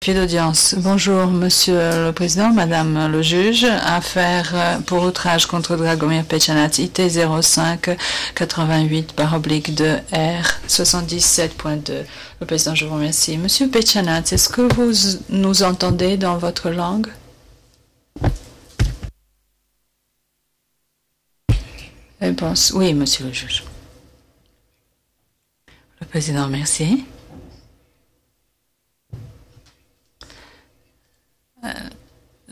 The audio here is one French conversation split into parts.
Pied d'audience. Bonjour, Monsieur le Président, Madame le Juge. Affaire pour outrage contre Dragomir Petchanac, IT 05-88/2 R 77.2. Le Président, je vous remercie. Monsieur Petchanac, est-ce que vous nous entendez dans votre langue? Réponse. Oui, Monsieur le Juge. Le Président, merci.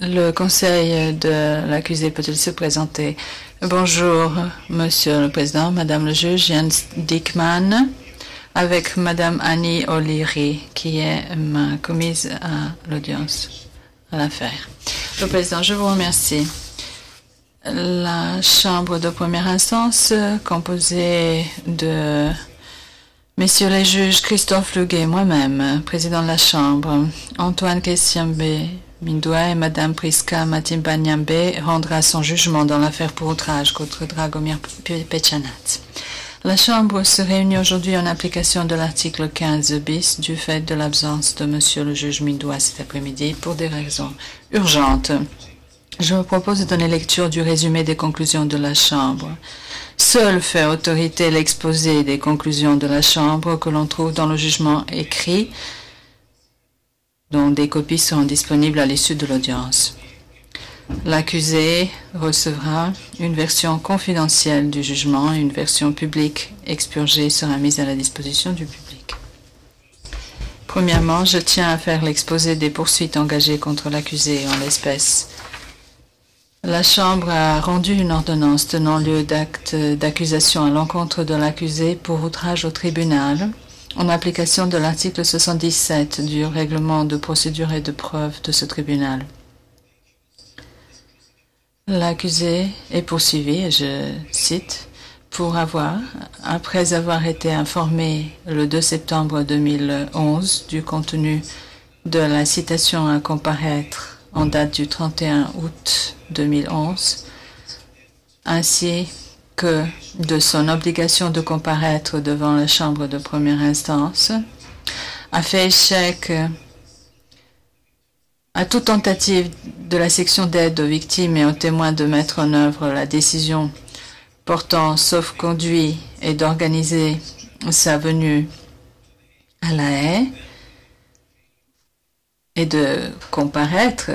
Le conseil de l'accusé peut-il se présenter? Bonjour, Monsieur le Président, Madame le juge, Jens Dickman, avec Madame Annie O'Leary, qui est ma commise à l'audience, à l'affaire. Le Président, je vous remercie. La Chambre de première instance, composée de Messieurs les juges Christophe Luguet, moi-même, président de la Chambre, Antoine Kessiambe Mindoua et Madame Priska Matimbanyambe rendra son jugement dans l'affaire pour outrage contre Dragomir Petchanac. La Chambre se réunit aujourd'hui en application de l'article 15 bis du fait de l'absence de Monsieur le juge Mindoua cet après-midi pour des raisons urgentes. Je vous propose de donner lecture du résumé des conclusions de la Chambre. Seul fait autorité l'exposé des conclusions de la Chambre que l'on trouve dans le jugement écrit, dont des copies seront disponibles à l'issue de l'audience. L'accusé recevra une version confidentielle du jugement et une version publique expurgée sera mise à la disposition du public. Premièrement, je tiens à faire l'exposé des poursuites engagées contre l'accusé en l'espèce. La Chambre a rendu une ordonnance tenant lieu d'acte d'accusation à l'encontre de l'accusé pour outrage au tribunal, en application de l'article 77 du règlement de procédure et de preuve de ce tribunal. L'accusé est poursuivi, et je cite, pour avoir, après avoir été informé le 2 septembre 2011 du contenu de la citation à comparaître en date du 31 août 2011, ainsi que de son obligation de comparaître devant la Chambre de première instance, a fait échec à toute tentative de la section d'aide aux victimes et aux témoins de mettre en œuvre la décision portant sauf-conduit et d'organiser sa venue à La Haye et de comparaître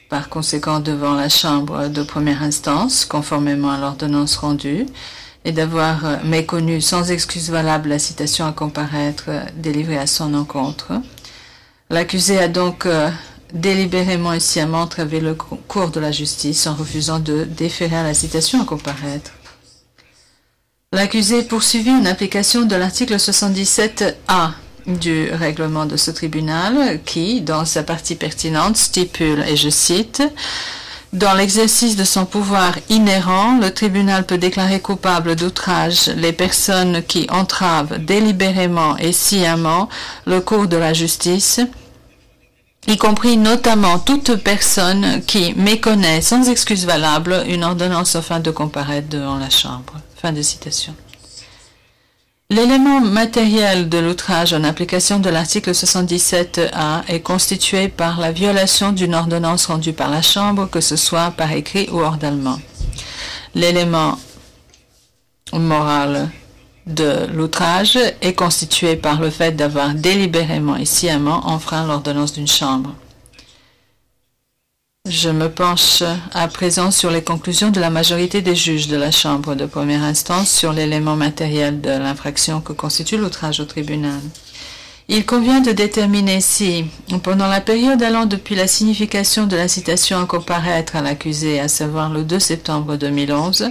par conséquent devant la Chambre de première instance, conformément à l'ordonnance rendue, et d'avoir méconnu sans excuse valable la citation à comparaître délivrée à son encontre. L'accusé a donc délibérément et sciemment entravé le cours de la justice en refusant de déférer à la citation à comparaître. L'accusé poursuivi en application de l'article 77A du règlement de ce tribunal qui, dans sa partie pertinente, stipule, et je cite, « Dans l'exercice de son pouvoir inhérent, le tribunal peut déclarer coupable d'outrage les personnes qui entravent délibérément et sciemment le cours de la justice, y compris notamment toute personne qui méconnaît sans excuse valable une ordonnance afin de comparaître devant la Chambre. » Fin de citation. L'élément matériel de l'outrage en application de l'article 77A est constitué par la violation d'une ordonnance rendue par la Chambre, que ce soit par écrit ou oralement. L'élément moral de l'outrage est constitué par le fait d'avoir délibérément et sciemment enfreint l'ordonnance d'une Chambre. Je me penche à présent sur les conclusions de la majorité des juges de la Chambre de première instance sur l'élément matériel de l'infraction que constitue l'outrage au tribunal. Il convient de déterminer si, pendant la période allant depuis la signification de la citation à comparaître à l'accusé, à savoir le 2 septembre 2011,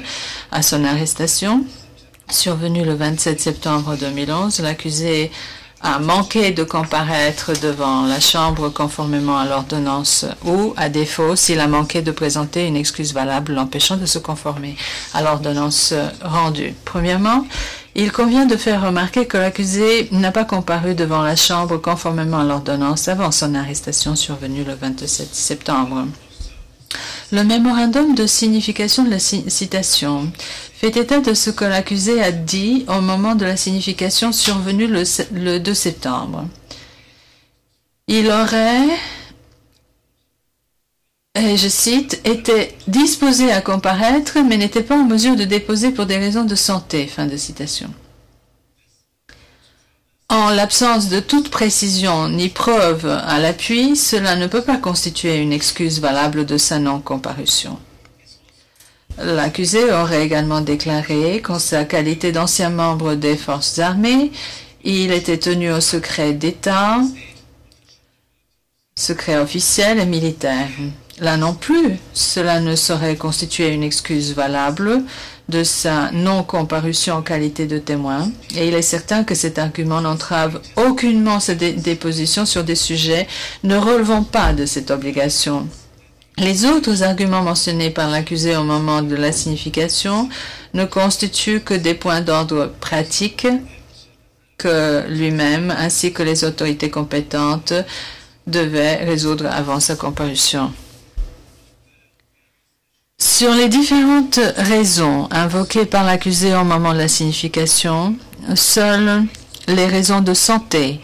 à son arrestation, survenue le 27 septembre 2011, l'accusé a manqué de comparaître devant la Chambre conformément à l'ordonnance ou, à défaut, s'il a manqué de présenter une excuse valable l'empêchant de se conformer à l'ordonnance rendue. Premièrement, il convient de faire remarquer que l'accusé n'a pas comparu devant la Chambre conformément à l'ordonnance avant son arrestation survenue le 27 septembre. Le mémorandum de signification de la citation fait état de ce que l'accusé a dit au moment de la signification survenue le 2 septembre. Il aurait, et je cite, été disposé à comparaître, mais n'était pas en mesure de déposer pour des raisons de santé. Fin de citation. En l'absence de toute précision ni preuve à l'appui, cela ne peut pas constituer une excuse valable de sa non-comparution. L'accusé aurait également déclaré qu'en sa qualité d'ancien membre des forces armées, il était tenu au secret d'État, secret officiel et militaire. Là non plus, cela ne saurait constituer une excuse valable de sa non-comparution en qualité de témoin, et il est certain que cet argument n'entrave aucunement sa déposition sur des sujets ne relevant pas de cette obligation. Les autres arguments mentionnés par l'accusé au moment de la signification ne constituent que des points d'ordre pratique que lui-même ainsi que les autorités compétentes devaient résoudre avant sa comparution. Sur les différentes raisons invoquées par l'accusé au moment de la signification, seules les raisons de santé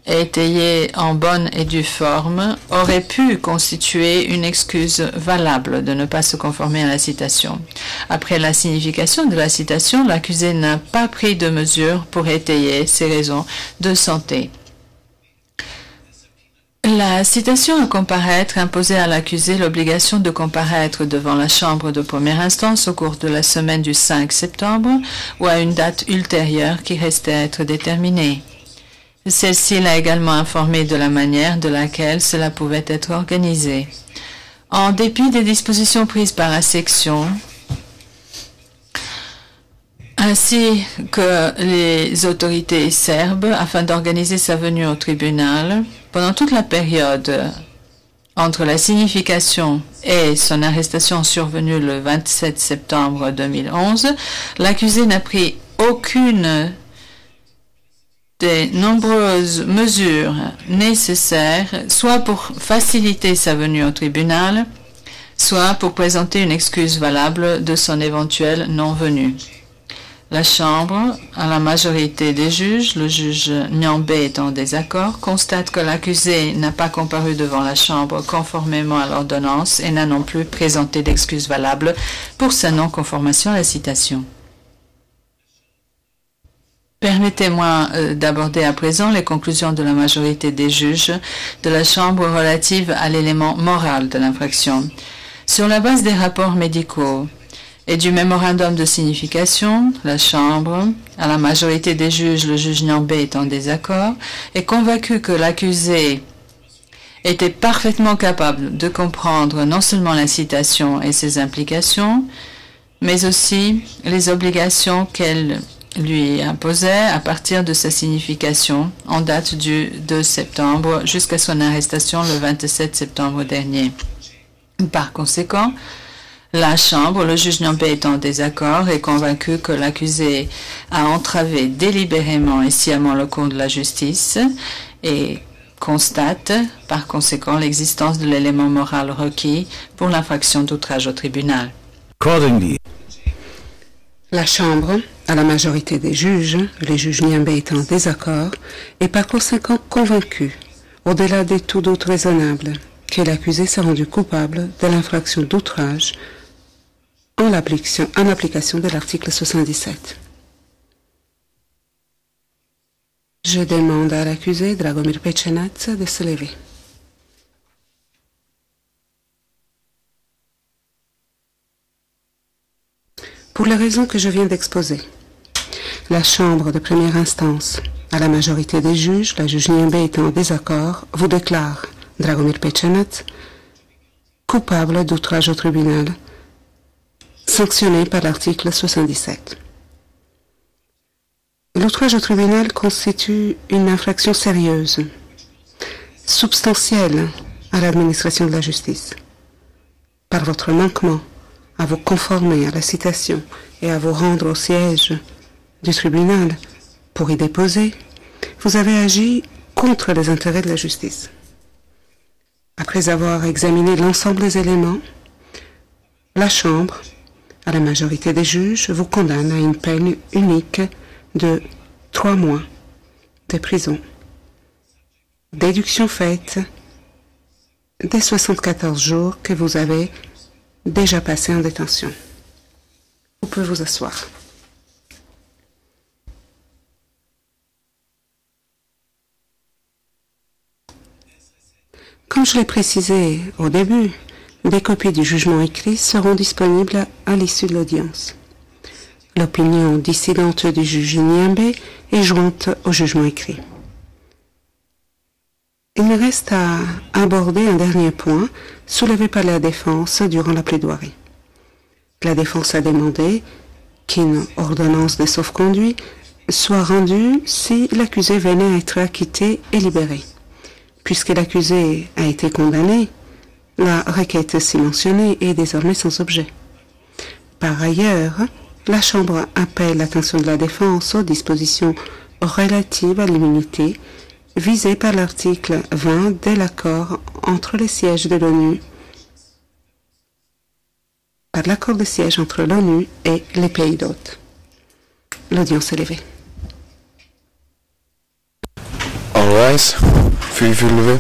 étayées en bonne et due forme auraient pu constituer une excuse valable de ne pas se conformer à la citation. Après la signification de la citation, l'accusé n'a pas pris de mesures pour étayer ces raisons de santé. La citation à comparaître imposait à l'accusé l'obligation de comparaître devant la chambre de première instance au cours de la semaine du 5 septembre ou à une date ultérieure qui restait à être déterminée. Celle-ci l'a également informé de la manière de laquelle cela pouvait être organisé. En dépit des dispositions prises par la section, ainsi que les autorités serbes afin d'organiser sa venue au tribunal, pendant toute la période entre la signification et son arrestation survenue le 27 septembre 2011, l'accusé n'a pris aucune des nombreuses mesures nécessaires, soit pour faciliter sa venue au tribunal, soit pour présenter une excuse valable de son éventuelle non-venue. La Chambre, à la majorité des juges, le juge Nyambé est en désaccord, constate que l'accusé n'a pas comparu devant la Chambre conformément à l'ordonnance et n'a non plus présenté d'excuse valable pour sa non-conformation à la citation. Permettez-moi d'aborder à présent les conclusions de la majorité des juges de la Chambre relatives à l'élément moral de l'infraction. Sur la base des rapports médicaux et du mémorandum de signification, la Chambre, à la majorité des juges, le juge Nyambé est en désaccord, est convaincu que l'accusé était parfaitement capable de comprendre non seulement la citation et ses implications, mais aussi les obligations qu'elle lui imposait à partir de sa signification en date du 2 septembre jusqu'à son arrestation le 27 septembre dernier. Par conséquent, la Chambre, le juge Nyambé est en désaccord et convaincu que l'accusé a entravé délibérément et sciemment le cours de la justice et constate par conséquent l'existence de l'élément moral requis pour l'infraction d'outrage au tribunal. La Chambre, à la majorité des juges, les juges Nyambé est en désaccord, est par conséquent convaincu, au-delà des tout doutes raisonnables, que l'accusé s'est rendu coupable de l'infraction d'outrage en application de l'article 77. Je demande à l'accusé Dragomir Pecenaț de se lever. Pour les raisons que je viens d'exposer, la Chambre de première instance, à la majorité des juges, la juge Nyambé étant en désaccord, vous déclare Dragomir Pecenaț coupable d'outrage au tribunal, sanctionné par l'article 77. L'outrage au tribunal constitue une infraction sérieuse, substantielle à l'administration de la justice. Par votre manquement à vous conformer à la citation et à vous rendre au siège du tribunal pour y déposer, vous avez agi contre les intérêts de la justice. Après avoir examiné l'ensemble des éléments, la Chambre, à la majorité des juges, vous condamne à une peine unique de 3 mois de prison, Déduction faite des 74 jours que vous avez déjà passés en détention. Vous pouvez vous asseoir. Comme je l'ai précisé au début, des copies du jugement écrit seront disponibles à l'issue de l'audience. L'opinion dissidente du juge Nyambe est jointe au jugement écrit. Il me reste à aborder un dernier point soulevé par la défense durant la plaidoirie. La défense a demandé qu'une ordonnance de sauf-conduit soit rendue si l'accusé venait à être acquitté et libéré. Puisque l'accusé a été condamné, la requête ci mentionnée est désormais sans objet. Par ailleurs, la Chambre appelle l'attention de la défense aux dispositions relatives à l'immunité visées par l'article 20 de l'accord entre les sièges de l'ONU, par l'accord de siège entre l'ONU et les pays d'hôtes. L'audience est levée. All rise. Veuillez vous lever.